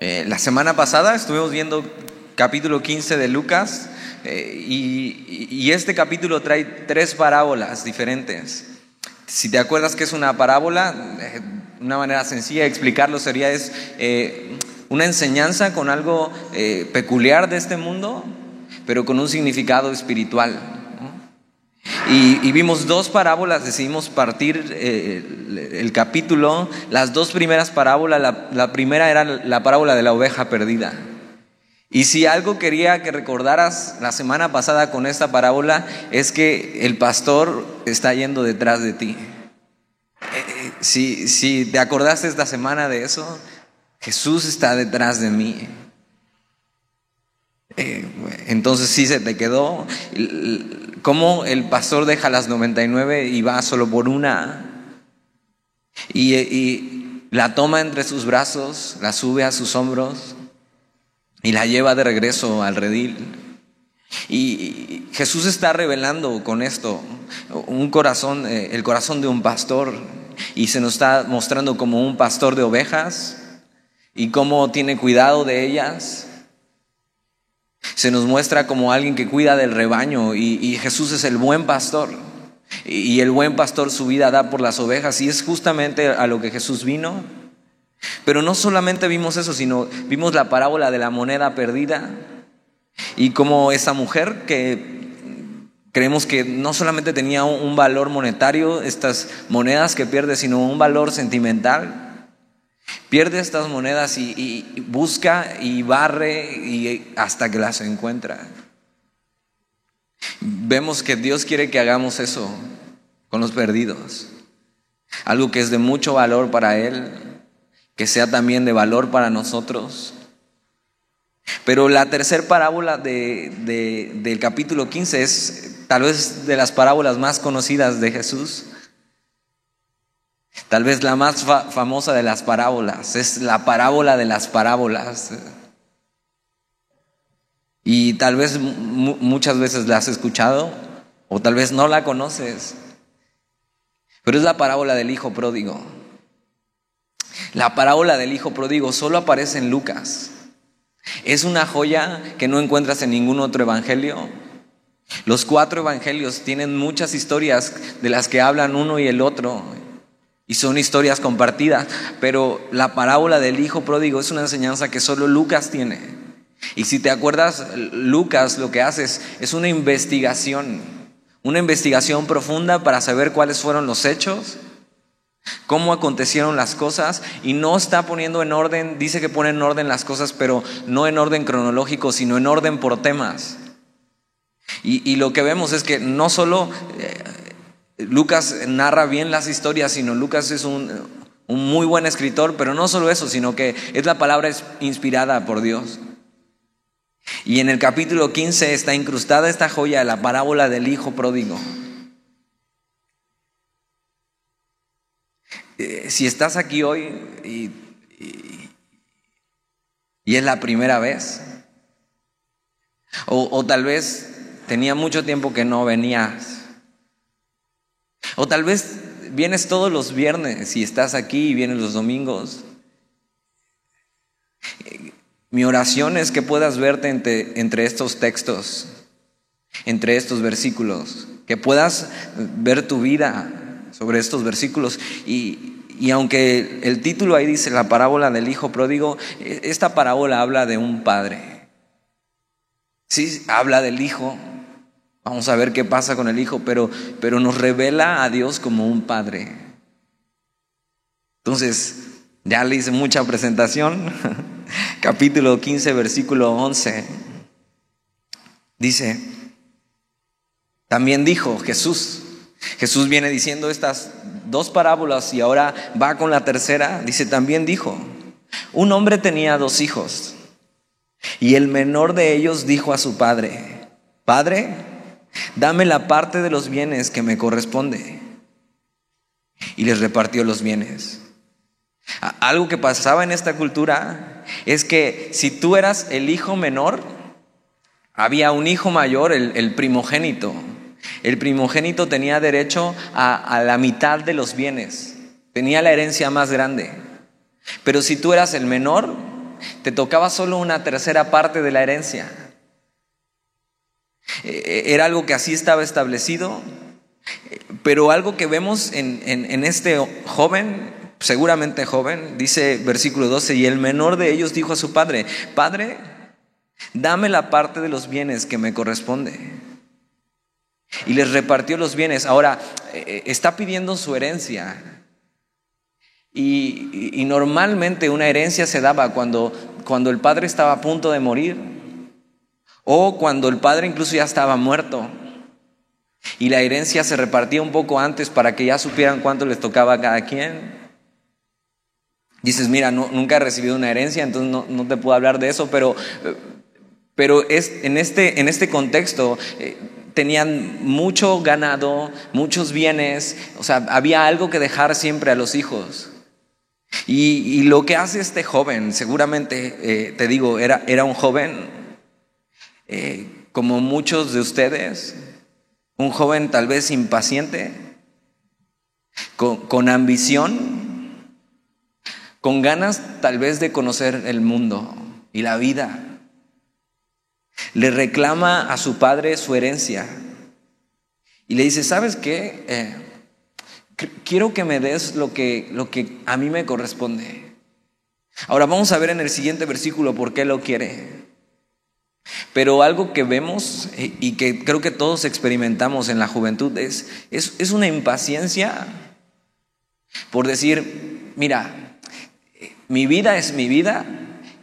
La semana pasada estuvimos viendo capítulo 15 de Lucas y este capítulo trae 3 parábolas diferentes. Si te acuerdas que es una parábola, una manera sencilla de explicarlo sería una enseñanza con algo peculiar de este mundo, pero con un significado espiritual, ¿no? Y vimos 2 parábolas, decidimos partir el capítulo. Las 2 primeras parábolas, la primera era la parábola de la oveja perdida. Y si algo quería que recordaras la semana pasada con esta parábola, es que el pastor está yendo detrás de ti. Si te acordaste esta semana de eso, Jesús está detrás de mí. Entonces sí se te quedó cómo el pastor deja las 99 y va solo por una, y la toma entre sus brazos, la sube a sus hombros y la lleva de regreso al redil. Y Jesús está revelando con esto un corazón, el corazón de un pastor, y se nos está mostrando como un pastor de ovejas y cómo tiene cuidado de ellas. Se nos muestra como alguien que cuida del rebaño, y Jesús es el buen pastor, y el buen pastor su vida da por las ovejas, y es justamente a lo que Jesús vino. Pero no solamente vimos eso, sino vimos la parábola de la moneda perdida, y como esa mujer que creemos que no solamente tenía un valor monetario, estas monedas que pierde, sino un valor sentimental. Pierde estas monedas y busca y barre y hasta que las encuentra. Vemos que Dios quiere que hagamos eso con los perdidos. Algo que es de mucho valor para Él, que sea también de valor para nosotros. Pero la tercera parábola del capítulo 15 es tal vez de las parábolas más conocidas de Jesús. Tal vez la más famosa de las parábolas. Es la parábola de las parábolas. Y tal vez muchas veces la has escuchado, o tal vez no la conoces. Pero es la parábola del hijo pródigo. La parábola del hijo pródigo solo aparece en Lucas. Es una joya que no encuentras en ningún otro evangelio. Los 4 evangelios tienen muchas historias de las que hablan uno y el otro, y son historias compartidas, pero la parábola del hijo pródigo es una enseñanza que solo Lucas tiene. Y si te acuerdas, Lucas lo que hace es una investigación profunda para saber cuáles fueron los hechos, cómo acontecieron las cosas, y no está poniendo en orden. Dice que pone en orden las cosas, pero no en orden cronológico, sino en orden por temas. Y lo que vemos es que no solo Lucas narra bien las historias, sino Lucas es un muy buen escritor, pero no solo eso, sino que es la palabra inspirada por Dios. Y en el capítulo 15 está incrustada esta joya de la parábola del hijo pródigo. Si estás aquí hoy y es la primera vez, o tal vez tenía mucho tiempo que no venías, o tal vez vienes todos los viernes y estás aquí y vienes los domingos, mi oración es que puedas verte entre estos textos, entre estos versículos, que puedas ver tu vida sobre estos versículos. Y aunque el título ahí dice la parábola del hijo pródigo, esta parábola habla de un padre. Sí, habla del hijo. Vamos a ver qué pasa con el hijo, pero nos revela a Dios como un padre. Entonces, ya le hice mucha presentación. Capítulo 15, versículo 11. Dice, también dijo Jesús. Jesús viene diciendo estas 2 parábolas y ahora va con la tercera. Dice, también dijo, un hombre tenía 2 hijos, y el menor de ellos dijo a su padre, Padre, dame la parte de los bienes que me corresponde. Y les repartió los bienes. Algo que pasaba en esta cultura es que si tú eras el hijo menor, había un hijo mayor, el primogénito. El primogénito tenía derecho a la mitad de los bienes, tenía la herencia más grande. Pero si tú eras el menor, te tocaba solo una tercera parte de la herencia. Era algo que así estaba establecido, pero algo que vemos en este joven, seguramente joven, dice versículo 12, y el menor de ellos dijo a su padre: Padre, dame la parte de los bienes que me corresponde. Y les repartió los bienes. Ahora, está pidiendo su herencia. Y normalmente una herencia se daba cuando el padre estaba a punto de morir, o cuando el padre incluso ya estaba muerto. Y la herencia se repartía un poco antes para que ya supieran cuánto les tocaba a cada quien. Dices, mira, nunca he recibido una herencia, entonces no te puedo hablar de eso, pero en este contexto tenían mucho ganado, muchos bienes, o sea, había algo que dejar siempre a los hijos. Y lo que hace este joven, seguramente, te digo, era un joven como muchos de ustedes, un joven tal vez impaciente, con ambición, con ganas tal vez de conocer el mundo y la vida. Le reclama a su padre su herencia y le dice: ¿sabes qué? Quiero que me des lo que a mí me corresponde. Ahora vamos a ver en el siguiente versículo por qué lo quiere. Pero algo que vemos y que creo que todos experimentamos en la juventud es una impaciencia por decir: mira, mi vida es mi vida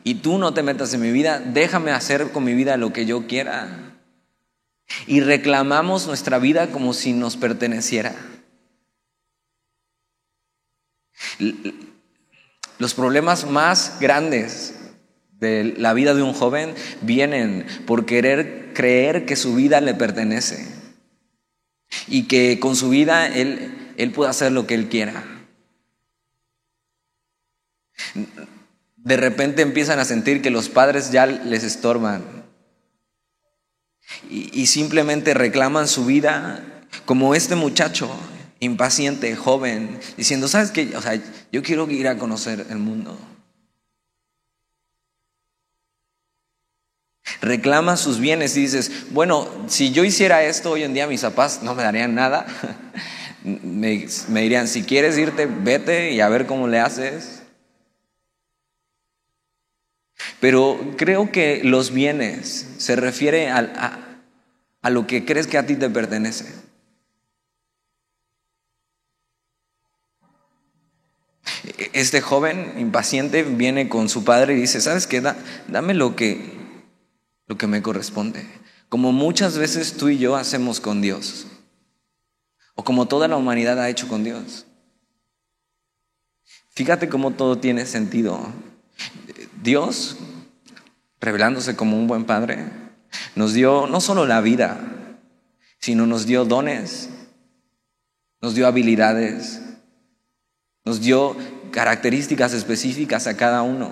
y tú no te metas en mi vida, déjame hacer con mi vida lo que yo quiera. Y reclamamos nuestra vida como si nos perteneciera. Los problemas más grandes de la vida de un joven vienen por querer creer que su vida le pertenece y que con su vida él puede hacer lo que él quiera. De repente empiezan a sentir que los padres ya les estorban y simplemente reclaman su vida, como este muchacho impaciente, joven, diciendo: ¿sabes qué? O sea, yo quiero ir a conocer el mundo. Reclama sus bienes y dices: bueno, si yo hiciera esto hoy en día, mis papás no me darían nada. Me dirían: si quieres irte, vete y a ver cómo le haces. Pero creo que los bienes se refiere a lo que crees que a ti te pertenece. Este joven impaciente viene con su padre y dice: ¿sabes qué? Dame lo que me corresponde. Como muchas veces tú y yo hacemos con Dios, o como toda la humanidad ha hecho con Dios. Fíjate cómo todo tiene sentido. Dios, revelándose como un buen padre, nos dio no solo la vida, sino nos dio dones, nos dio habilidades, nos dio características específicas a cada uno.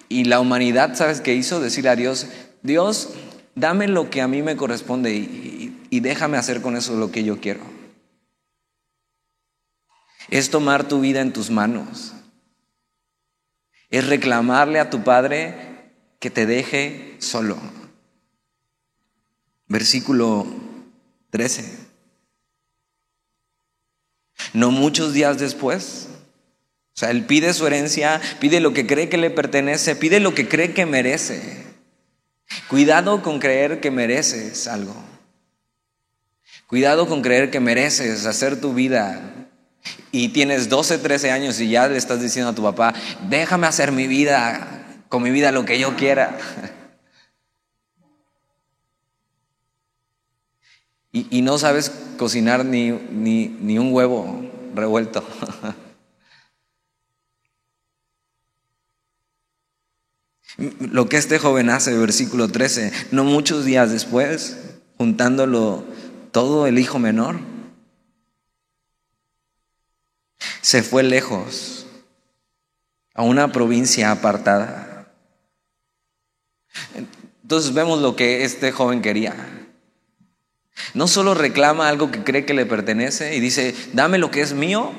Y la humanidad, ¿sabes qué hizo? Decirle a Dios: Dios, dame lo que a mí me corresponde y déjame hacer con eso lo que yo quiero. Es tomar tu vida en tus manos. Es reclamarle a tu padre que te deje solo. Versículo 13. No muchos días después, o sea, él pide su herencia, pide lo que cree que le pertenece, pide lo que cree que merece. Cuidado con creer que mereces algo. Cuidado con creer que mereces hacer tu vida. Y tienes 12, 13 años y ya le estás diciendo a tu papá: déjame hacer mi vida, con mi vida lo que yo quiera. Y no sabes cocinar ni un huevo revuelto. Lo que este joven hace, versículo 13, no muchos días después, juntándolo todo, el hijo menor se fue lejos, a una provincia apartada. Entonces vemos lo que este joven quería. No solo reclama algo que cree que le pertenece y dice: dame lo que es mío,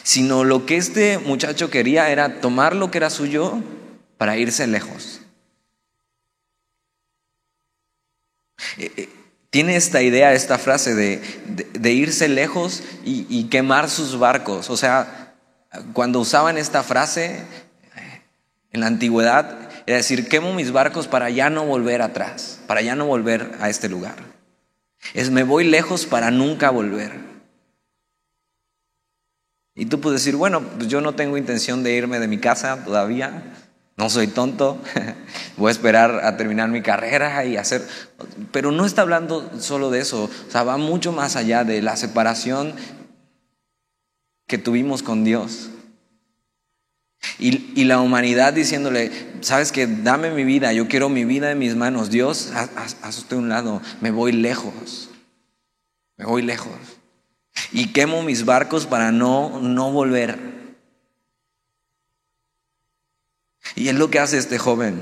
sino lo que este muchacho quería era tomar lo que era suyo para irse lejos. Tiene esta idea, esta frase de irse lejos y quemar sus barcos. O sea, cuando usaban esta frase en la antigüedad, era decir, quemo mis barcos para ya no volver atrás, para ya no volver a este lugar. Me voy lejos para nunca volver. Y tú puedes decir, bueno, pues yo no tengo intención de irme de mi casa todavía, no soy tonto, voy a esperar a terminar mi carrera y hacer... Pero no está hablando solo de eso, o sea, va mucho más allá de la separación que tuvimos con Dios. Y la humanidad diciéndole, sabes que dame mi vida, yo quiero mi vida en mis manos. Dios, haz usted a un lado, me voy lejos. Y quemo mis barcos para no volver. Y es lo que hace este joven.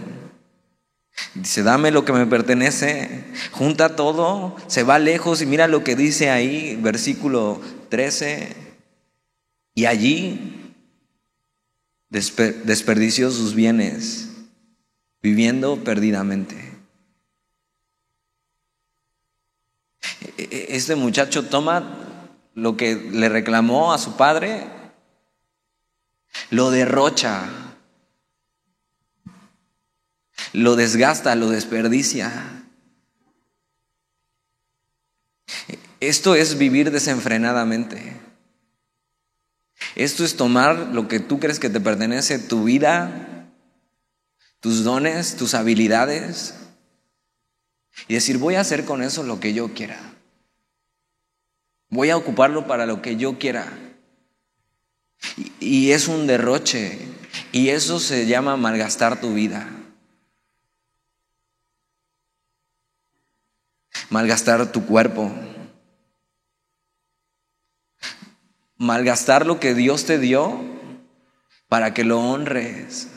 Dice, dame lo que me pertenece, junta todo, se va lejos y mira lo que dice ahí, versículo 13. Y allí desperdició sus bienes, viviendo perdidamente. Este muchacho toma lo que le reclamó a su padre, lo derrocha, lo desgasta, lo desperdicia. Esto es vivir desenfrenadamente. Esto es tomar lo que tú crees que te pertenece, tu vida, tus dones, tus habilidades, y decir, voy a hacer con eso lo que yo quiera. Voy a ocuparlo para lo que yo quiera. Y es un derroche, y eso se llama malgastar tu vida. Malgastar tu cuerpo. Malgastar lo que Dios te dio para que lo honres.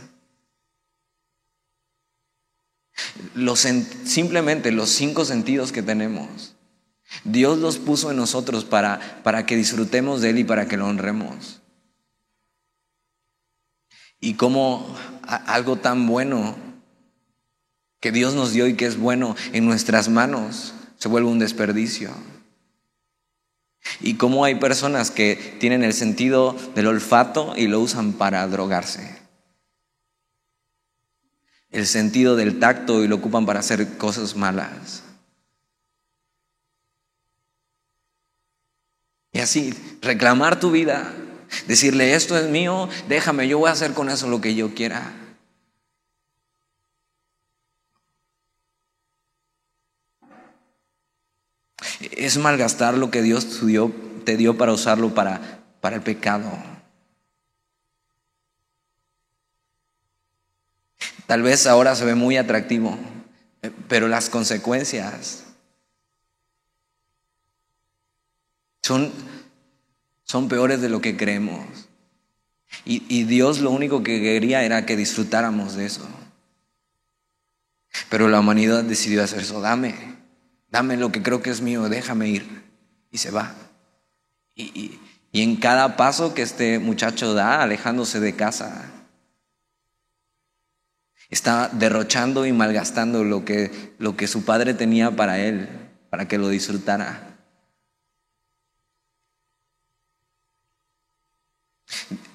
Simplemente los 5 sentidos que tenemos, Dios los puso en nosotros para que disfrutemos de Él y para que lo honremos. Y como algo tan bueno que Dios nos dio y que es bueno en nuestras manos se vuelve un desperdicio. Y cómo hay personas que tienen el sentido del olfato y lo usan para drogarse. El sentido del tacto y lo ocupan para hacer cosas malas. Y así, reclamar tu vida, decirle esto es mío, déjame, yo voy a hacer con eso lo que yo quiera. Es malgastar lo que Dios te dio para usarlo para el pecado. Tal vez ahora se ve muy atractivo, pero las consecuencias son peores de lo que creemos. Y Dios lo único que quería era que disfrutáramos de eso. Pero la humanidad decidió hacer eso. Dame lo que creo que es mío, déjame ir. Y se va. Y en cada paso que este muchacho da, alejándose de casa, está derrochando y malgastando lo que su padre tenía para él, para que lo disfrutara.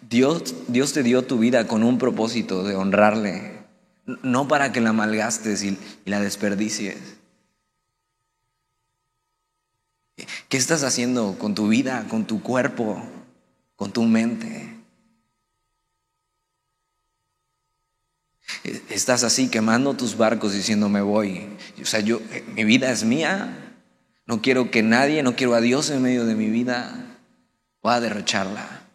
Dios te dio tu vida con un propósito de honrarle, no para que la malgastes y la desperdicies. ¿Qué estás haciendo con tu vida, con tu cuerpo, con tu mente? Estás así quemando tus barcos diciendo me voy. O sea, mi vida es mía. No quiero a Dios en medio de mi vida. Voy a derrocharla.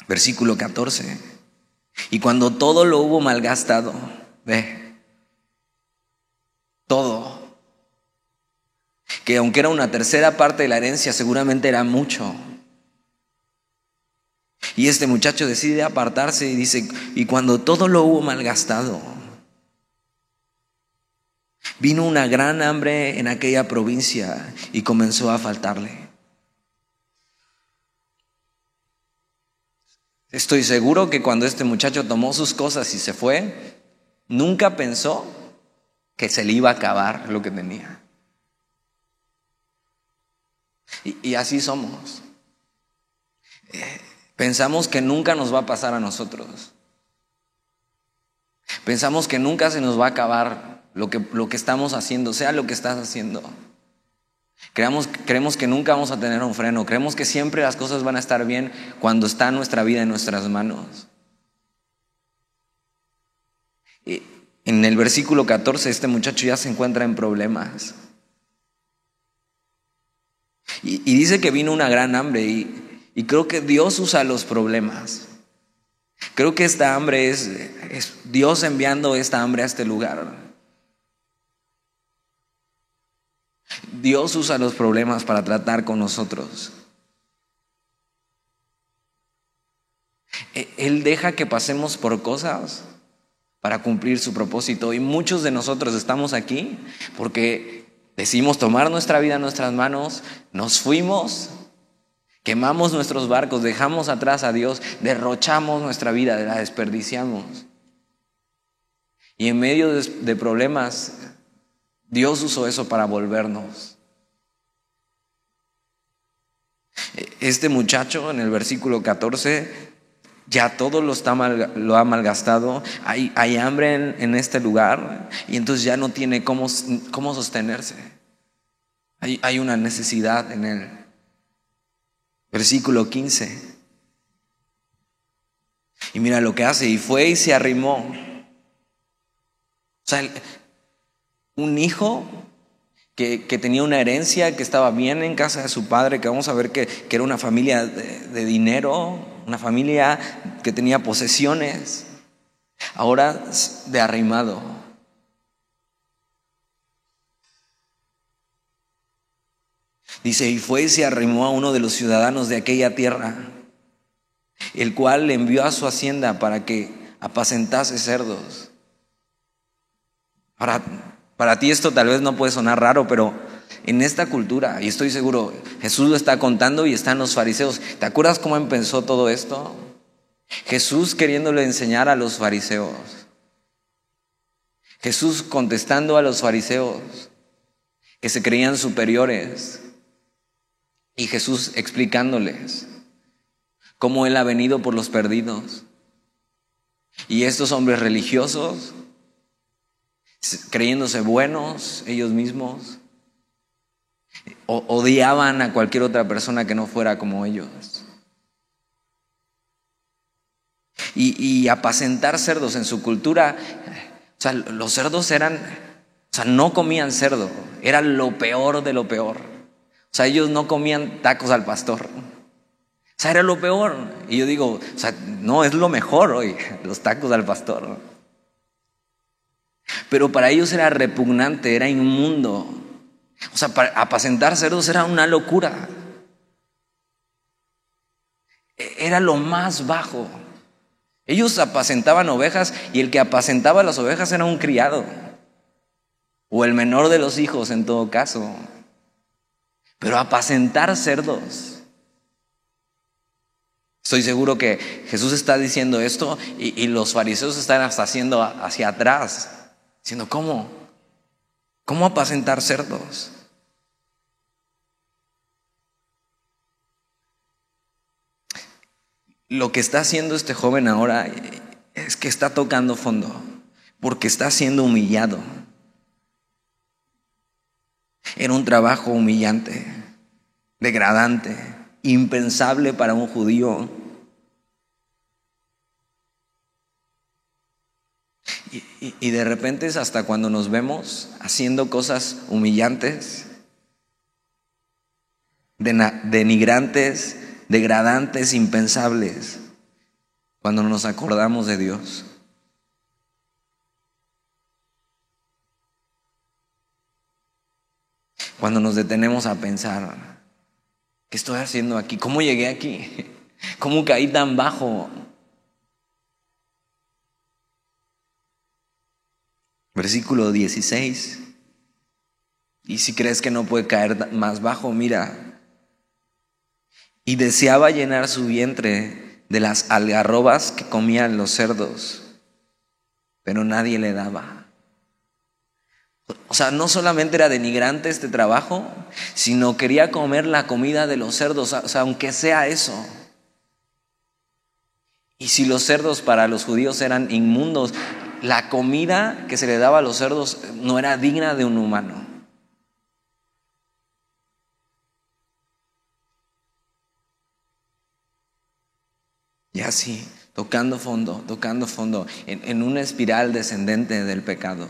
Versículo 14. Y cuando todo lo hubo malgastado, todo, que aunque era una tercera parte de la herencia, seguramente era mucho. Y este muchacho decide apartarse y dice, y cuando todo lo hubo malgastado, vino una gran hambre en aquella provincia y comenzó a faltarle. Estoy seguro que cuando este muchacho tomó sus cosas y se fue, nunca pensó que se le iba a acabar lo que tenía. Y así somos. Pensamos que nunca nos va a pasar a nosotros. Pensamos que nunca se nos va a acabar lo que estamos haciendo, sea lo que estás haciendo. Creemos que nunca vamos a tener un freno. Creemos que siempre las cosas van a estar bien cuando está nuestra vida en nuestras manos. Y en el versículo 14, este muchacho ya se encuentra en problemas. Y dice que vino una gran hambre y creo que Dios usa los problemas. Creo que esta hambre es Dios enviando esta hambre a este lugar. Dios usa los problemas para tratar con nosotros. Él deja que pasemos por cosas para cumplir su propósito. Y muchos de nosotros estamos aquí porque decidimos tomar nuestra vida en nuestras manos, nos fuimos, quemamos nuestros barcos, dejamos atrás a Dios, derrochamos nuestra vida, la desperdiciamos. Y en medio de problemas, Dios usó eso para volvernos. Este muchacho en el versículo 14 ya todo lo ha malgastado. Hay hambre en este lugar y entonces ya no tiene cómo sostenerse. Hay una necesidad en él. Versículo 15. Y mira lo que hace. Y fue y se arrimó. O sea, un hijo que tenía una herencia, que estaba bien en casa de su padre, que vamos a ver que era una familia de dinero, una familia que tenía posesiones, ahora de arrimado. Dice, y fue y se arrimó a uno de los ciudadanos de aquella tierra, el cual le envió a su hacienda para que apacentase cerdos. Ahora, para ti esto tal vez no puede sonar raro, pero en esta cultura, y estoy seguro, Jesús lo está contando y están los fariseos. ¿Te acuerdas cómo empezó todo esto? Jesús queriéndole enseñar a los fariseos. Jesús contestando a los fariseos que se creían superiores. Y Jesús explicándoles cómo Él ha venido por los perdidos. Y estos hombres religiosos, creyéndose buenos ellos mismos, odiaban a cualquier otra persona que no fuera como ellos. Y apacentar cerdos en su cultura, o sea, los cerdos no comían cerdo, era lo peor de lo peor. O sea, ellos no comían tacos al pastor. O sea, era lo peor. Y yo digo, o sea, no, es lo mejor hoy, los tacos al pastor. Pero para ellos era repugnante, era inmundo. O sea, para apacentar cerdos era una locura. Era lo más bajo. Ellos apacentaban ovejas y el que apacentaba las ovejas era un criado. O el menor de los hijos en todo caso. Pero apacentar cerdos. Estoy seguro que Jesús está diciendo esto y los fariseos están hasta haciendo hacia atrás. Diciendo, ¿cómo? ¿Cómo apacentar cerdos? Lo que está haciendo este joven ahora es que está tocando fondo, porque está siendo humillado. Era un trabajo humillante, degradante, impensable para un judío. Y de repente es hasta cuando nos vemos haciendo cosas humillantes, denigrantes, degradantes, impensables, cuando nos acordamos de Dios. Cuando nos detenemos a pensar, ¿qué estoy haciendo aquí? ¿Cómo llegué aquí? ¿Cómo caí tan bajo? Versículo 16. Y si crees que no puede caer más bajo, mira. Y deseaba llenar su vientre de las algarrobas que comían los cerdos, pero nadie le daba. O sea, no solamente era denigrante este trabajo, sino quería comer la comida de los cerdos, o sea, aunque sea eso. Y si los cerdos para los judíos eran inmundos, la comida que se le daba a los cerdos no era digna de un humano. Y así, tocando fondo, en una espiral descendente del pecado.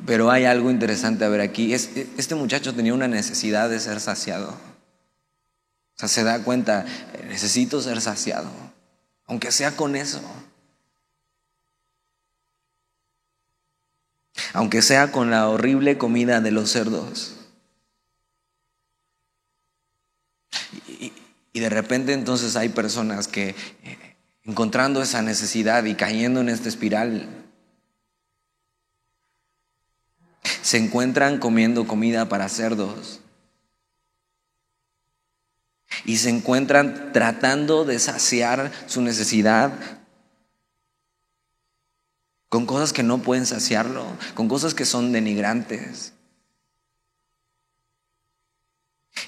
Pero hay algo interesante a ver aquí. Este muchacho tenía una necesidad de ser saciado. O sea, se da cuenta, necesito ser saciado, aunque sea con eso. Aunque sea con la horrible comida de los cerdos. Y de repente entonces hay personas que encontrando esa necesidad y cayendo en esta espiral, se encuentran comiendo comida para cerdos. Y se encuentran tratando de saciar su necesidad con cosas que no pueden saciarlo, con cosas que son denigrantes.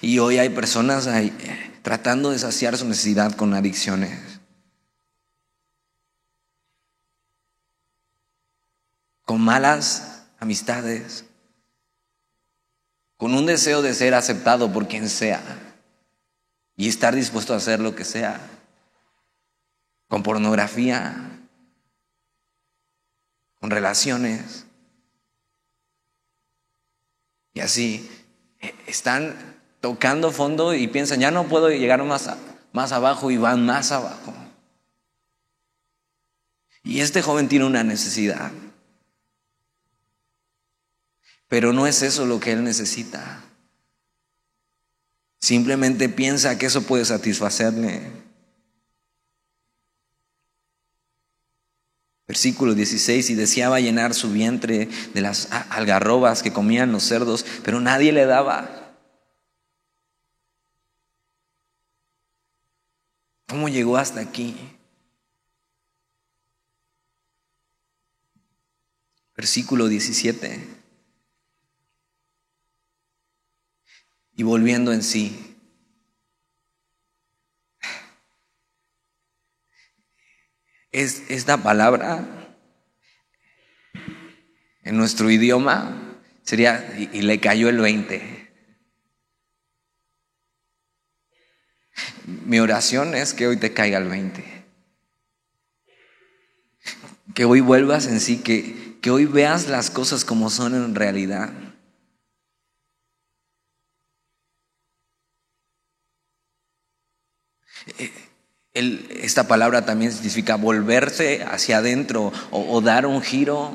Y hoy hay personas ahí, tratando de saciar su necesidad con adicciones. Con malas amistades. Con un deseo de ser aceptado por quien sea. Y estar dispuesto a hacer lo que sea. Con pornografía. Con relaciones. Y así están tocando fondo y piensan, ya no puedo llegar más abajo, y van más abajo. Y este joven tiene una necesidad. Pero no es eso lo que él necesita. Simplemente piensa que eso puede satisfacerle. Versículo 16, y deseaba llenar su vientre de las algarrobas que comían los cerdos, pero nadie le daba. ¿Cómo llegó hasta aquí? Versículo 17. Y volviendo en sí. Esta palabra en nuestro idioma sería, y le cayó el 20. Mi oración es que hoy te caiga el 20. Que hoy vuelvas en sí, que hoy veas las cosas como son en realidad. Esta palabra también significa volverse hacia adentro o dar un giro.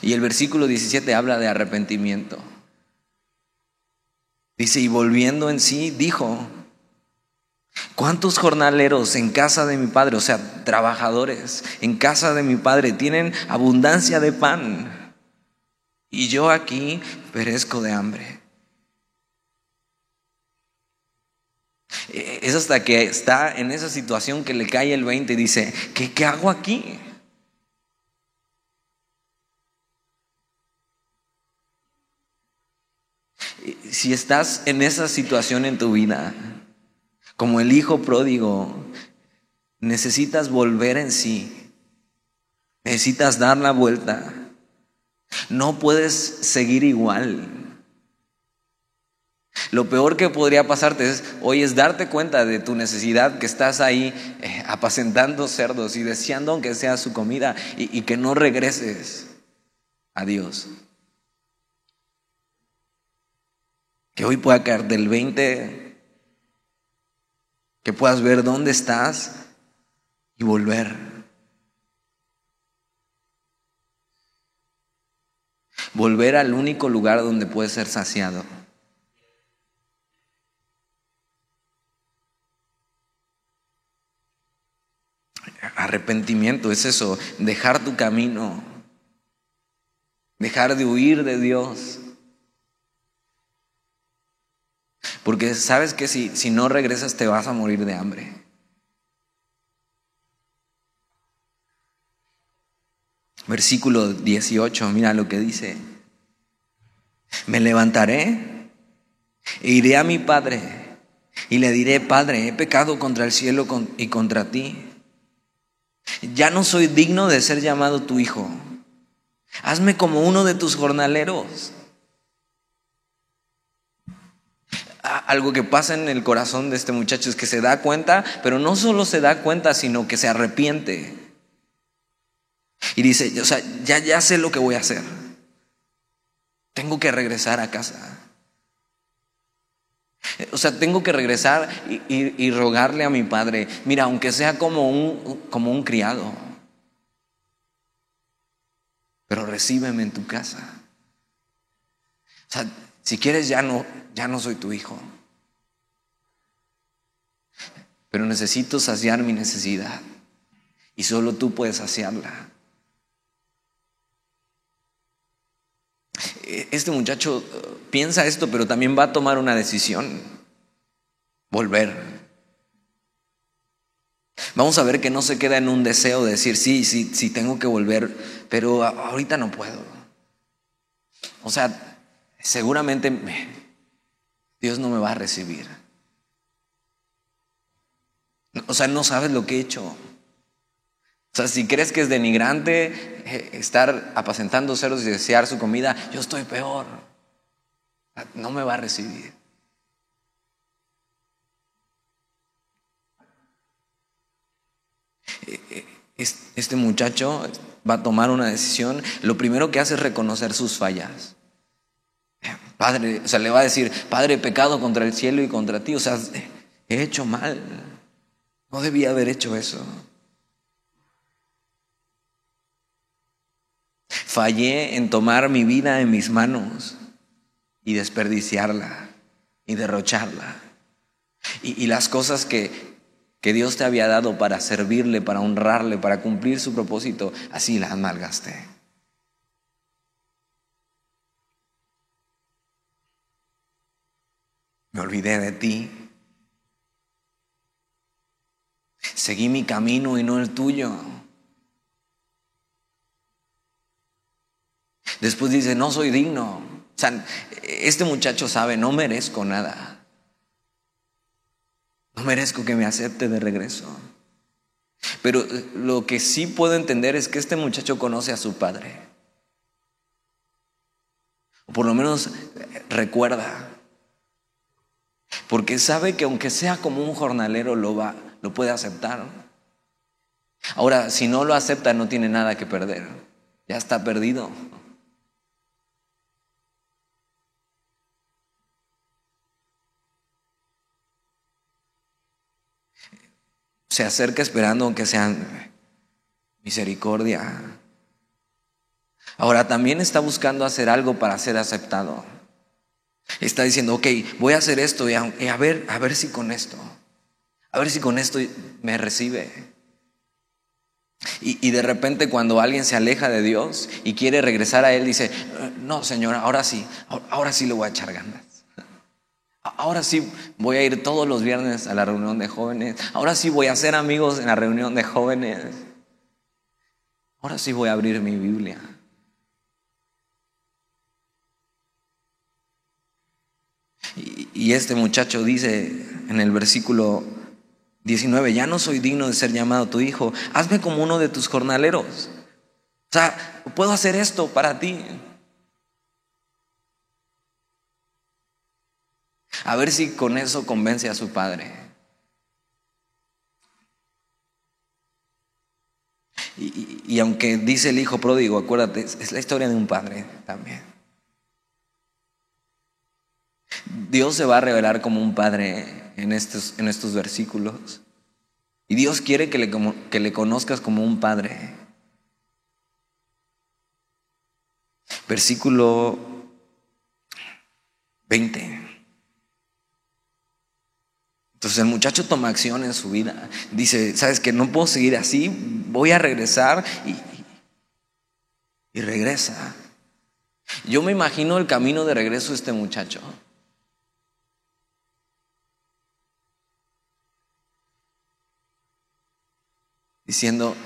Y el versículo 17 habla de arrepentimiento. Dice, y volviendo en sí, dijo, ¿cuántos jornaleros en casa de mi padre, o sea, trabajadores en casa de mi padre, tienen abundancia de pan? Y yo aquí perezco de hambre. Es hasta que está en esa situación que le cae el 20 y dice, ¿qué hago aquí? Si estás en esa situación en tu vida, como el hijo pródigo, necesitas volver en sí. Necesitas dar la vuelta. No puedes seguir igual. Lo peor que podría pasarte hoy es darte cuenta de tu necesidad, que estás ahí apacentando cerdos y deseando aunque sea su comida y que no regreses a Dios. Que hoy pueda caer del 20, que puedas ver dónde estás y volver. Volver al único lugar donde puedes ser saciado. Arrepentimiento es eso, dejar tu camino, dejar de huir de Dios porque sabes que si no regresas te vas a morir de hambre. Versículo 18, mira lo que dice. Me levantaré e iré a mi padre y le diré: Padre, he pecado contra el cielo y contra ti. Ya no soy digno de ser llamado tu hijo. Hazme como uno de tus jornaleros. Algo que pasa en el corazón de este muchacho es que se da cuenta, pero no solo se da cuenta, sino que se arrepiente. Y dice: o sea, ya sé lo que voy a hacer. Tengo que regresar a casa. O sea, tengo que regresar y rogarle a mi padre: mira, aunque sea como un criado, pero recíbeme en tu casa. O sea, si quieres ya no soy tu hijo, pero necesito saciar mi necesidad y solo tú puedes saciarla. Este muchacho piensa esto, pero también va a tomar una decisión: volver. Vamos a ver que no se queda en un deseo de decir sí, tengo que volver, pero ahorita no puedo. O sea, seguramente Dios no me va a recibir. O sea, no sabes lo que he hecho. O sea, si crees que es denigrante estar apacentando cerdos y desear su comida, yo estoy peor. No me va a recibir. Este muchacho va a tomar una decisión. Lo primero que hace es reconocer sus fallas. Padre, o sea, le va a decir: Padre, he pecado contra el cielo y contra ti. O sea, he hecho mal. No debía haber hecho eso. Fallé en tomar mi vida en mis manos y desperdiciarla y derrocharla. Y las cosas que Dios te había dado para servirle, para honrarle, para cumplir su propósito, así las malgasté. Me olvidé de ti. Seguí mi camino y no el tuyo. Después dice: no soy digno. O sea, este muchacho sabe: no merezco nada. No merezco que me acepte de regreso. Pero lo que sí puedo entender es que este muchacho conoce a su padre. O por lo menos recuerda. Porque sabe que aunque sea como un jornalero lo puede aceptar. Ahora, si no lo acepta, no tiene nada que perder. Ya está perdido. Se acerca esperando que sean misericordia. Ahora también está buscando hacer algo para ser aceptado. Está diciendo: ok, voy a hacer esto y a ver si con esto me recibe. Y de repente, cuando alguien se aleja de Dios y quiere regresar a Él, dice: no, Señor, ahora sí le voy a echar ganas. Ahora sí voy a ir todos los viernes a la reunión de jóvenes. Ahora sí voy a hacer amigos en la reunión de jóvenes. Ahora sí voy a abrir mi Biblia. Y este muchacho dice en el versículo 19: ya no soy digno de ser llamado tu hijo. Hazme como uno de tus jornaleros. O sea, puedo hacer esto para ti. A ver si con eso convence a su padre. Y aunque dice el hijo pródigo, acuérdate, es la historia de un padre también. Dios se va a revelar como un padre en estos versículos. Y Dios quiere que le conozcas como un padre. Versículo 20. Entonces el muchacho toma acción en su vida. Dice: sabes que no puedo seguir así, voy a regresar. Y regresa. Yo me imagino el camino de regreso de este muchacho. diciendo,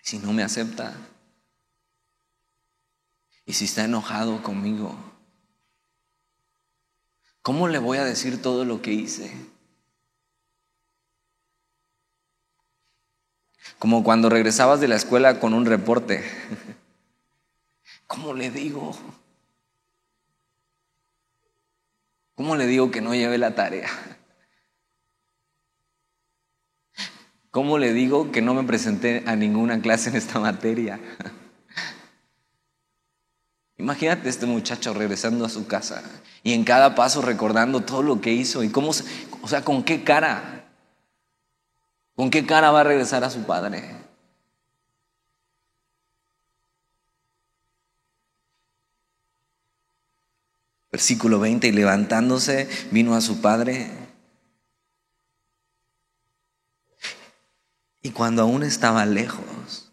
si no me acepta, y si está enojado conmigo, ¿cómo le voy a decir todo lo que hice? Como cuando regresabas de la escuela con un reporte. ¿Cómo le digo? ¿Cómo le digo que no llevé la tarea? ¿Cómo le digo que no me presenté a ninguna clase en esta materia? Imagínate este muchacho regresando a su casa y en cada paso recordando todo lo que hizo y cómo, o sea, ¿con qué cara va a regresar a su padre? Versículo 20, y levantándose vino a su padre, y cuando aún estaba lejos,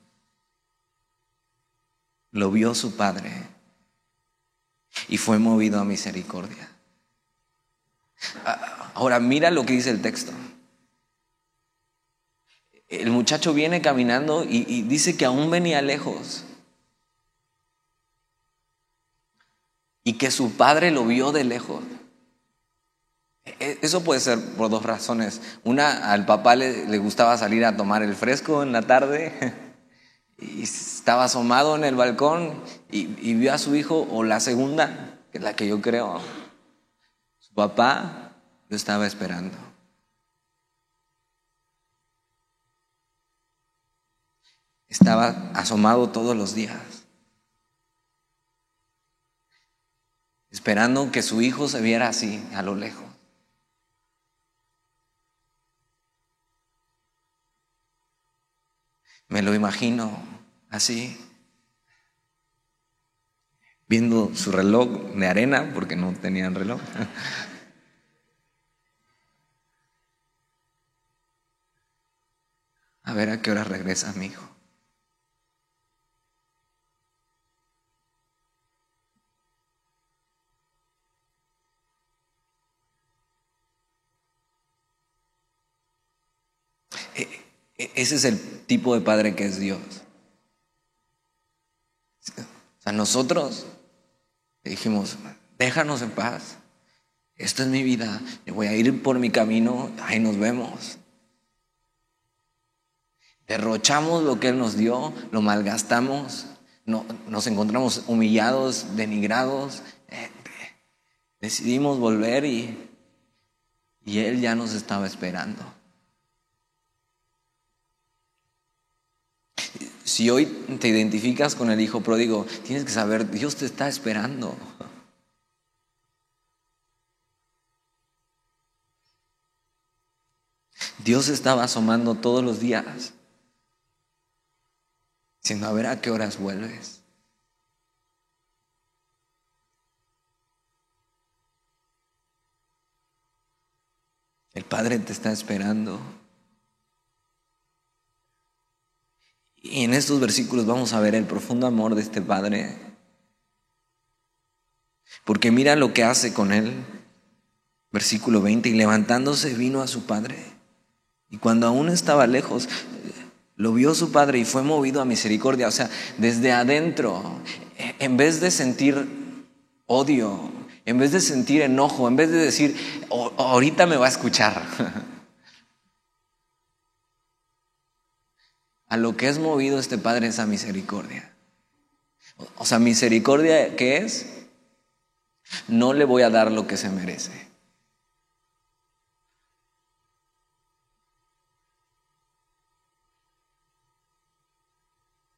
lo vio su padre y fue movido a misericordia. Ahora mira lo que dice el texto. El muchacho viene caminando y dice que aún venía lejos y que su padre lo vio de lejos. Eso puede ser por dos razones. Una, al papá le gustaba salir a tomar el fresco en la tarde y estaba asomado en el balcón y vio a su hijo. O la segunda, que es la que yo creo, su papá lo estaba esperando. Estaba asomado todos los días, esperando que su hijo se viera así a lo lejos. Me lo imagino así, viendo su reloj de arena, porque no tenían reloj. A ver a qué hora regresa mi hijo. Ese es el tipo de padre que es Dios. O sea, nosotros le dijimos, déjanos en paz. Esta es mi vida. Yo voy a ir por mi camino. Ahí nos vemos. Derrochamos lo que Él nos dio, lo malgastamos, nos encontramos humillados, denigrados. Decidimos volver y Él ya nos estaba esperando. Si hoy te identificas con el hijo pródigo, tienes que saber, Dios te está esperando. Dios estaba asomando todos los días, diciendo, a ver a qué horas vuelves. El Padre te está esperando. Y en estos versículos vamos a ver el profundo amor de este Padre. Porque mira lo que hace con él. Versículo 20, y levantándose vino a su padre. Y cuando aún estaba lejos, lo vio su padre y fue movido a misericordia. O sea, desde adentro, en vez de sentir odio, en vez de sentir enojo, en vez de decir, ahorita me va a escuchar. A lo que es movido este Padre es a misericordia. O sea, misericordia, ¿qué es? No le voy a dar lo que se merece.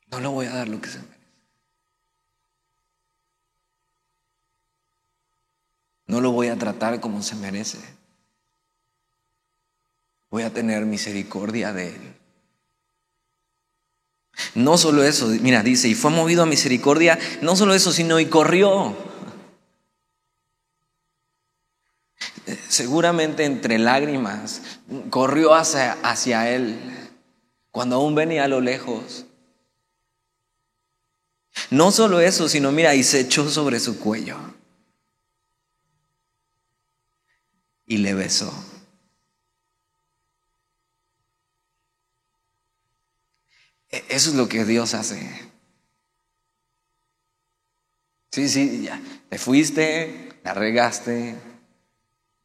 No le voy a dar lo que se merece. No lo voy a tratar como se merece. Voy a tener misericordia de él. No solo eso, mira, dice, y fue movido a misericordia, no solo eso, sino y corrió. Seguramente entre lágrimas, corrió hacia él, cuando aún venía a lo lejos. No solo eso, sino mira, y se echó sobre su cuello y le besó. Eso es lo que Dios hace. Sí, ya. Te fuiste, la regaste,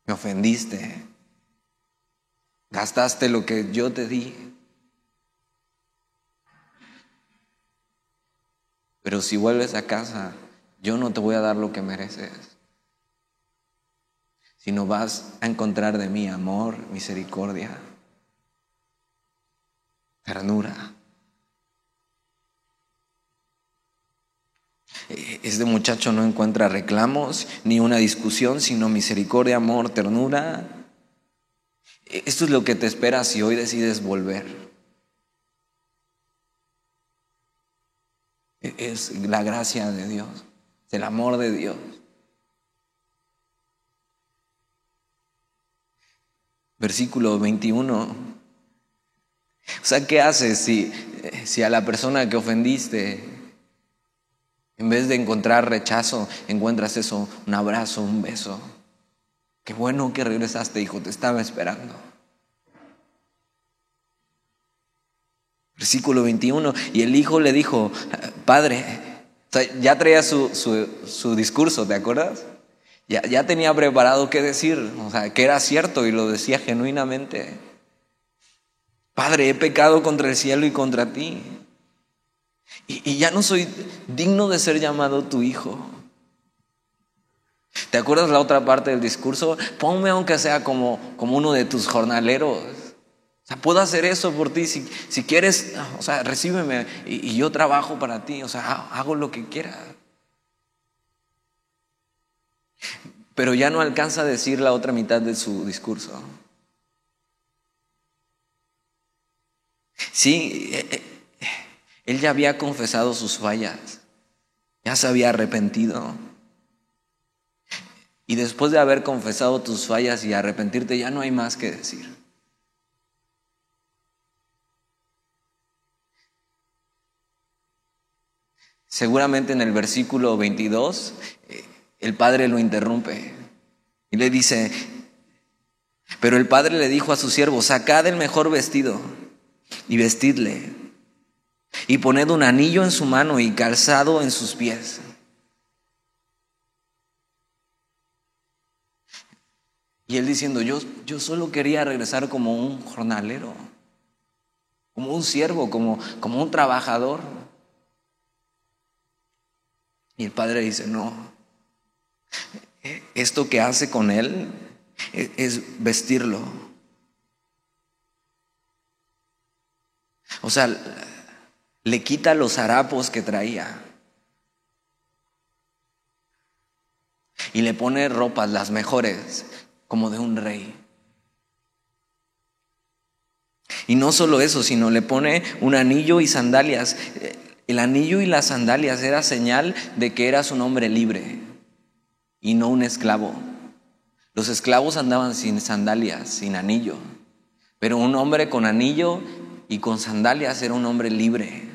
me ofendiste, gastaste lo que yo te di. Pero si vuelves a casa, yo no te voy a dar lo que mereces, sino vas a encontrar de mí amor, misericordia, ternura. Este muchacho no encuentra reclamos ni una discusión, sino misericordia, amor, ternura. Esto es lo que te espera si hoy decides volver. Es la gracia de Dios, el amor de Dios. Versículo 21. O sea, ¿qué haces si a la persona que ofendiste, en vez de encontrar rechazo, encuentras eso, un abrazo, un beso? Qué bueno que regresaste, hijo, te estaba esperando. Versículo 21. Y el hijo le dijo: Padre, o sea, ya traía su discurso, ¿te acuerdas? Ya tenía preparado qué decir, o sea, que era cierto y lo decía genuinamente. Padre, he pecado contra el cielo y contra ti. Y ya no soy digno de ser llamado tu hijo. ¿Te acuerdas la otra parte del discurso? Ponme aunque sea como uno de tus jornaleros. O sea, puedo hacer eso por ti si quieres, o sea, recíbeme y yo trabajo para ti, o sea, hago lo que quieras. Pero ya no alcanza a decir la otra mitad de su discurso. Sí, él ya había confesado sus fallas, ya se había arrepentido. Y después de haber confesado tus fallas y arrepentirte, ya no hay más que decir. Seguramente en el versículo 22, el padre lo interrumpe y le dice: pero el padre le dijo a su siervo: sacad el mejor vestido y vestidle, y poned un anillo en su mano y calzado en sus pies. Y él diciendo: yo solo quería regresar como un jornalero, como un siervo, como un trabajador. Y el padre dice: no, esto que hace con él es vestirlo. O sea, le quita los harapos que traía y le pone ropas, las mejores, como de un rey. Y no solo eso, sino le pone un anillo y sandalias. El anillo y las sandalias era señal de que eras un hombre libre y no un esclavo. Los esclavos andaban sin sandalias, sin anillo, pero un hombre con anillo y con sandalias era un hombre libre.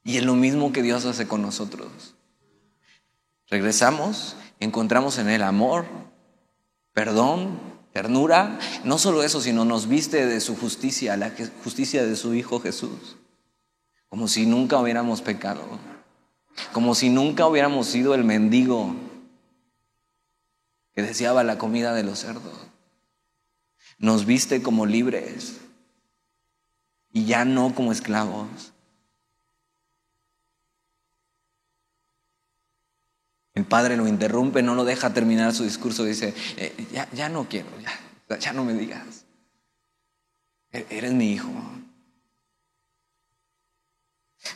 Y es lo mismo que Dios hace con nosotros. Regresamos, encontramos en Él amor, perdón, ternura. No solo eso, sino nos viste de su justicia, la justicia de su Hijo Jesús. Como si nunca hubiéramos pecado, como si nunca hubiéramos sido el mendigo que deseaba la comida de los cerdos. Nos viste como libres y ya no como esclavos. El padre lo interrumpe, no lo deja terminar su discurso, dice: ya no quiero, ya no me digas. Eres mi hijo.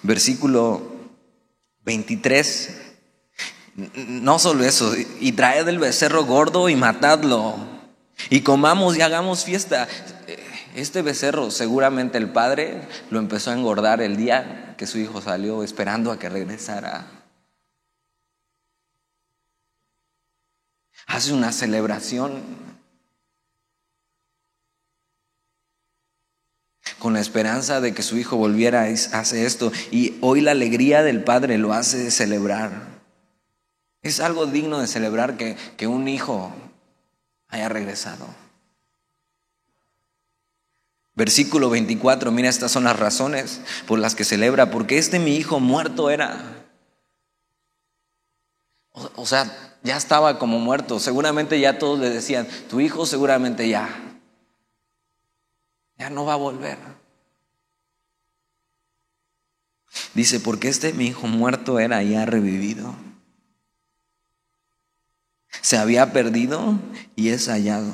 Versículo 23. No solo eso, y traed el becerro gordo y matadlo, y comamos y hagamos fiesta. Este becerro, seguramente el padre lo empezó a engordar el día que su hijo salió, esperando a que regresara. Hace una celebración con la esperanza de que su hijo volviera. Hace esto, y hoy la alegría del padre lo hace celebrar. Es algo digno de celebrar que un hijo haya regresado. Versículo 24, mira, estas son las razones por las que celebra, porque mi hijo muerto era. O sea, ya estaba como muerto. Seguramente ya todos le decían, tu hijo seguramente ya no va a volver. Dice, porque mi hijo muerto era y ha revivido. Se había perdido y es hallado.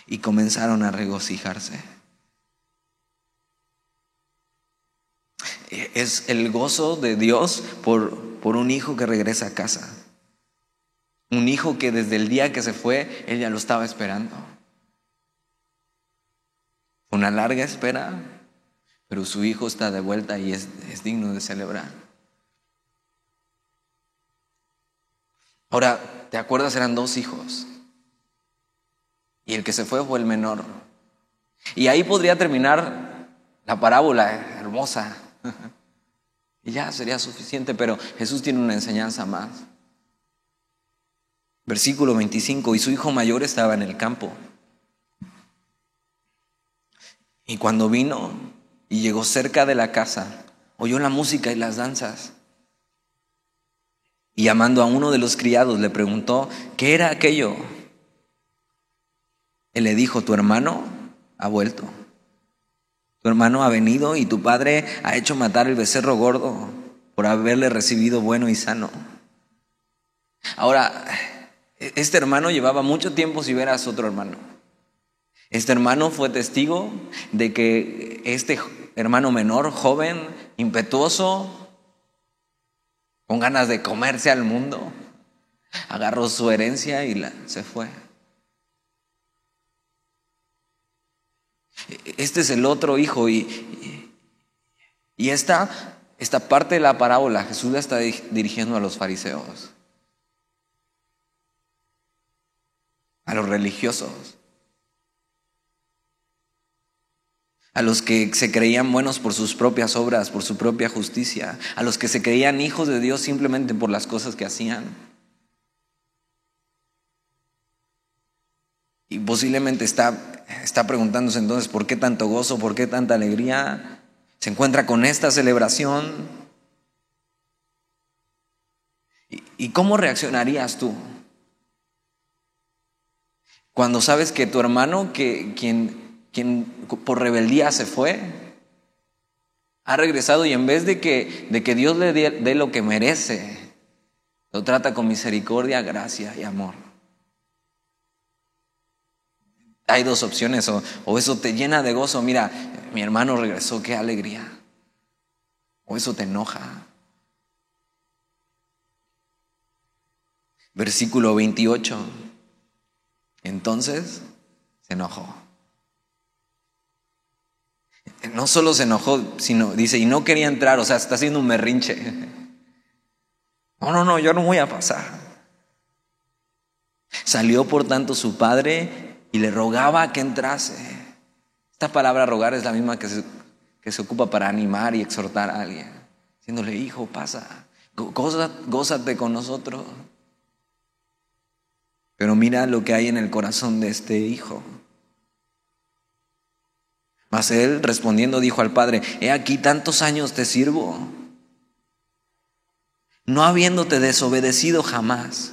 Y comenzaron a regocijarse. Es el gozo de Dios por un hijo que regresa a casa. Un hijo que desde el día que se fue, él ya lo estaba esperando. Una larga espera, pero su hijo está de vuelta y es digno de celebrar. Ahora, ¿te acuerdas? Eran 2 hijos. Y el que se fue el menor. Y ahí podría terminar la parábola hermosa. Y ya sería suficiente, pero Jesús tiene una enseñanza más. Versículo 25, y su hijo mayor estaba en el campo. Y cuando vino y llegó cerca de la casa, oyó la música y las danzas. Y llamando a uno de los criados le preguntó, ¿qué era aquello? Él le dijo, tu hermano ha vuelto. Tu hermano ha venido y tu padre ha hecho matar el becerro gordo por haberle recibido bueno y sano. Ahora, este hermano llevaba mucho tiempo sin ver a su otro hermano. Este hermano fue testigo de que este hermano menor, joven, impetuoso, con ganas de comerse al mundo, agarró su herencia y se fue. Este es el otro hijo y esta parte de la parábola Jesús la está dirigiendo a los fariseos, a los religiosos, a los que se creían buenos por sus propias obras, por su propia justicia, a los que se creían hijos de Dios simplemente por las cosas que hacían. Y posiblemente está preguntándose entonces, ¿por qué tanto gozo? ¿Por qué tanta alegría? Se encuentra con esta celebración. ¿Y cómo reaccionarías tú cuando sabes que tu hermano, quien por rebeldía se fue, ha regresado y en vez de que Dios le dé lo que merece, lo trata con misericordia, gracia y amor? Hay 2 opciones, o eso te llena de gozo, mira, mi hermano regresó, qué alegría, o eso te enoja. Versículo 28, entonces se enojó. No solo se enojó, sino dice, y no quería entrar, o sea, está haciendo un berrinche. No, yo no voy a pasar. Salió por tanto su padre y le rogaba que entrase. Esta palabra rogar es la misma que se ocupa para animar y exhortar a alguien, diciéndole, hijo, pasa, gózate con nosotros. Pero mira lo que hay en el corazón de este hijo. Mas él respondiendo dijo al padre, he aquí tantos años te sirvo, no habiéndote desobedecido jamás,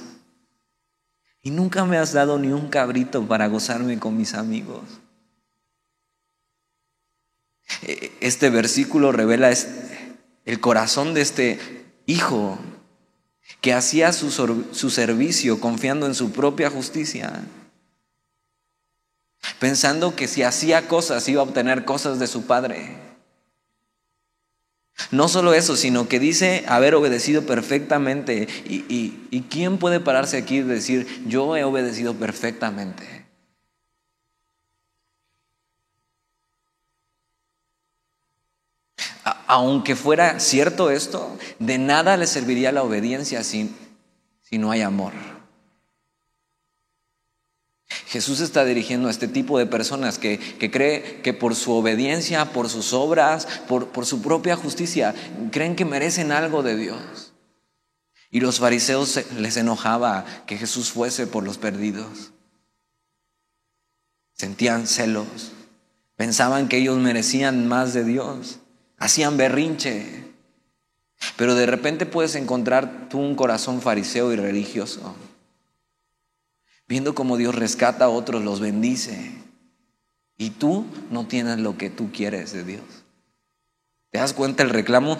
y nunca me has dado ni un cabrito para gozarme con mis amigos. Este versículo revela el corazón de este hijo que hacía su servicio confiando en su propia justicia, pensando que si hacía cosas iba a obtener cosas de su padre. No solo eso, sino que dice haber obedecido perfectamente. ¿Y quién puede pararse aquí y decir, yo he obedecido perfectamente? Aunque fuera cierto esto, de nada le serviría la obediencia si no hay amor. Jesús está dirigiendo a este tipo de personas que cree que por su obediencia, por sus obras, por su propia justicia, creen que merecen algo de Dios. Y los fariseos les enojaba que Jesús fuese por los perdidos. Sentían celos, Pensaban que ellos merecían más de Dios. Hacían berrinche. Pero de repente puedes encontrar tú un corazón fariseo y religioso, viendo cómo Dios rescata a otros, los bendice. Y tú no tienes lo que tú quieres de Dios. ¿Te das cuenta el reclamo?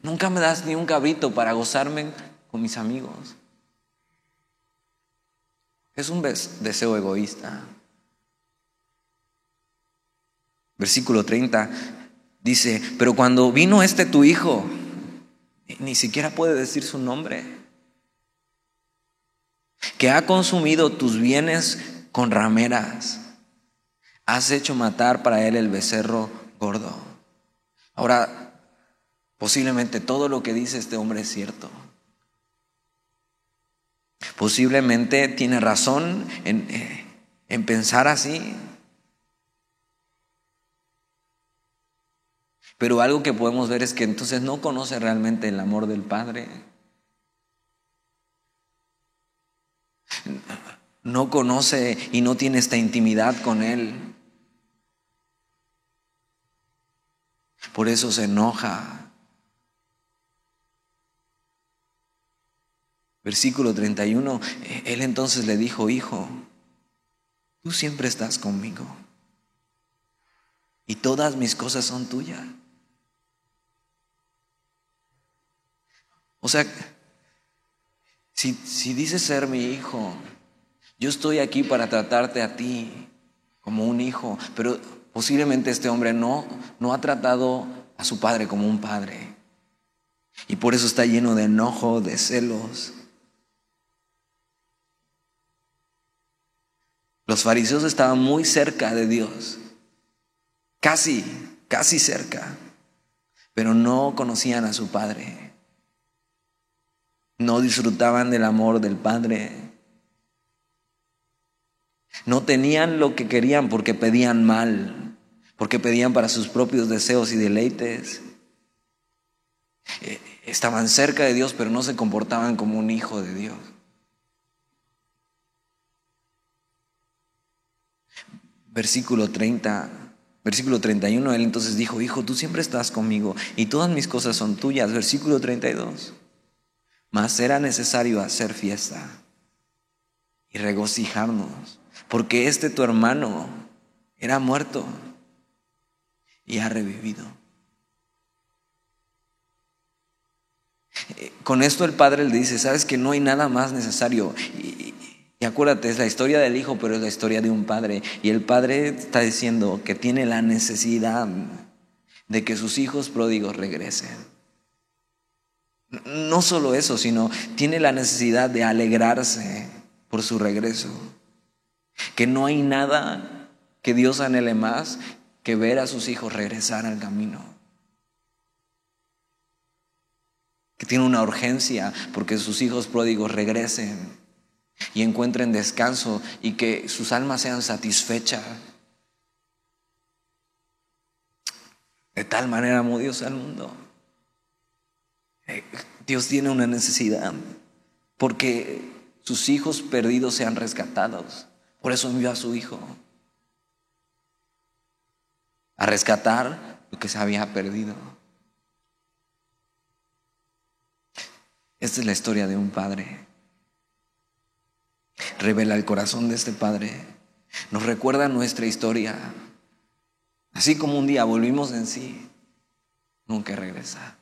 Nunca me das ni un cabrito para gozarme con mis amigos. Es un deseo egoísta. Versículo 30 dice: pero cuando vino tu hijo, ni siquiera puede decir su nombre, que ha consumido tus bienes con rameras, has hecho matar para él el becerro gordo. Ahora, posiblemente todo lo que dice este hombre es cierto. Posiblemente tiene razón en pensar así. Pero algo que podemos ver es que entonces no conoce realmente el amor del Padre. No conoce y no tiene esta intimidad con Él. Por eso se enoja. Versículo 31, Él entonces le dijo: hijo, tú siempre estás conmigo y todas mis cosas son tuyas. O sea, si dices ser mi hijo, yo estoy aquí para tratarte a ti como un hijo, pero posiblemente este hombre no ha tratado a su padre como un padre. Y por eso está lleno de enojo, de celos. Los fariseos estaban muy cerca de Dios, casi cerca, pero no conocían a su Padre. No disfrutaban del amor del Padre. No tenían lo que querían porque pedían mal, porque pedían para sus propios deseos y deleites. Estaban cerca de Dios, pero no se comportaban como un hijo de Dios. Versículo 31, Él entonces dijo: hijo, tú siempre estás conmigo y todas mis cosas son tuyas. Versículo 32, mas era necesario hacer fiesta y regocijarnos, porque tu hermano era muerto y ha revivido. Con esto el padre le dice: sabes que no hay nada más necesario. Y acuérdate, es la historia del hijo, pero es la historia de un padre. Y el padre está diciendo que tiene la necesidad de que sus hijos pródigos regresen. No solo eso, sino tiene la necesidad de alegrarse por su regreso. Que no hay nada que Dios anhele más que ver a sus hijos regresar al camino. Que tiene una urgencia porque sus hijos pródigos regresen y encuentren descanso y que sus almas sean satisfechas. De tal manera amó Dios al mundo. Dios tiene una necesidad porque sus hijos perdidos sean rescatados. Por eso envió a su hijo a rescatar lo que se había perdido. Esta es la historia de un padre. Revela el corazón de este padre. Nos recuerda nuestra historia. Así como un día volvimos en sí, nunca regresa.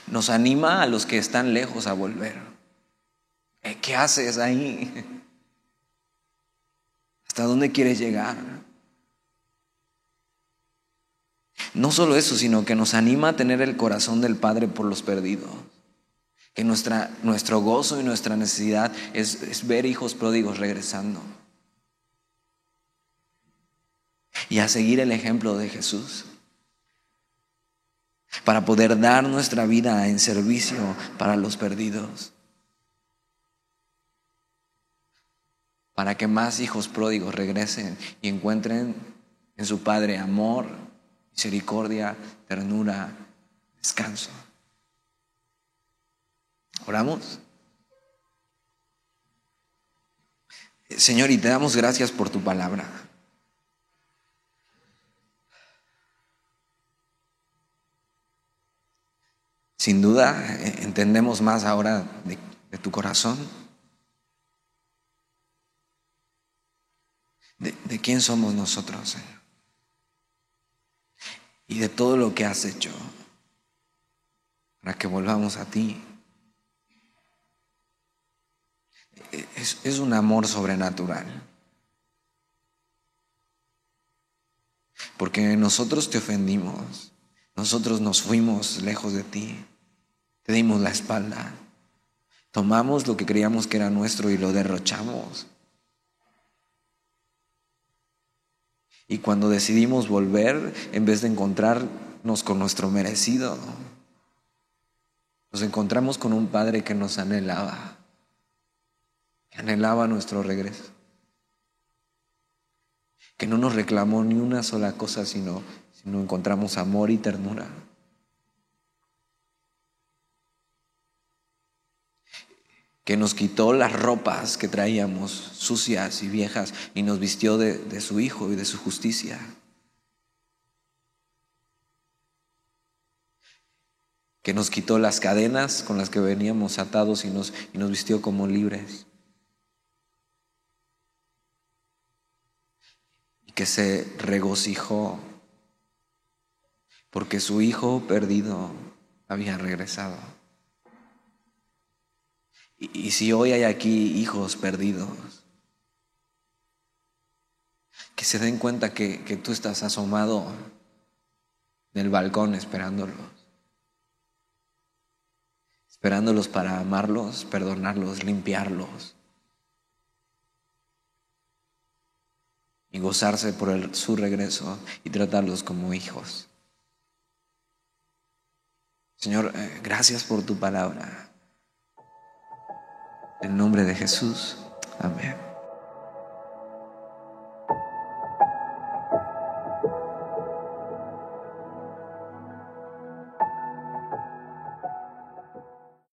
Nos anima a los que están lejos a volver. ¿Qué haces ahí? ¿Hasta dónde quieres llegar? No solo eso, sino que nos anima a tener el corazón del Padre por los perdidos. Que nuestro gozo y nuestra necesidad es ver hijos pródigos regresando. Y a seguir el ejemplo de Jesús. Para poder dar nuestra vida en servicio para los perdidos. Para que más hijos pródigos regresen y encuentren en su Padre amor, misericordia, ternura, descanso. ¿Oramos? Señor, y te damos gracias por tu palabra. Sin duda, entendemos más ahora de tu corazón, de quién somos nosotros, Señor, y de todo lo que has hecho para que volvamos a ti. Es un amor sobrenatural, porque nosotros te ofendimos, nosotros nos fuimos lejos de ti, te dimos la espalda, tomamos lo que creíamos que era nuestro y lo derrochamos. Y cuando decidimos volver, en vez de encontrarnos con nuestro merecido, nos encontramos con un Padre que nos anhelaba, que anhelaba nuestro regreso, que no nos reclamó ni una sola cosa, sino encontramos amor y ternura. Que nos quitó las ropas que traíamos sucias y viejas y nos vistió de su Hijo y de su justicia. Que nos quitó las cadenas con las que veníamos atados y nos vistió como libres. Y que se regocijó porque su hijo perdido había regresado. Y si hoy hay aquí hijos perdidos, que se den cuenta que tú estás asomado en el balcón esperándolos para amarlos, perdonarlos, limpiarlos y gozarse por su regreso y tratarlos como hijos. Señor, gracias por tu palabra. En el nombre de Jesús, amén.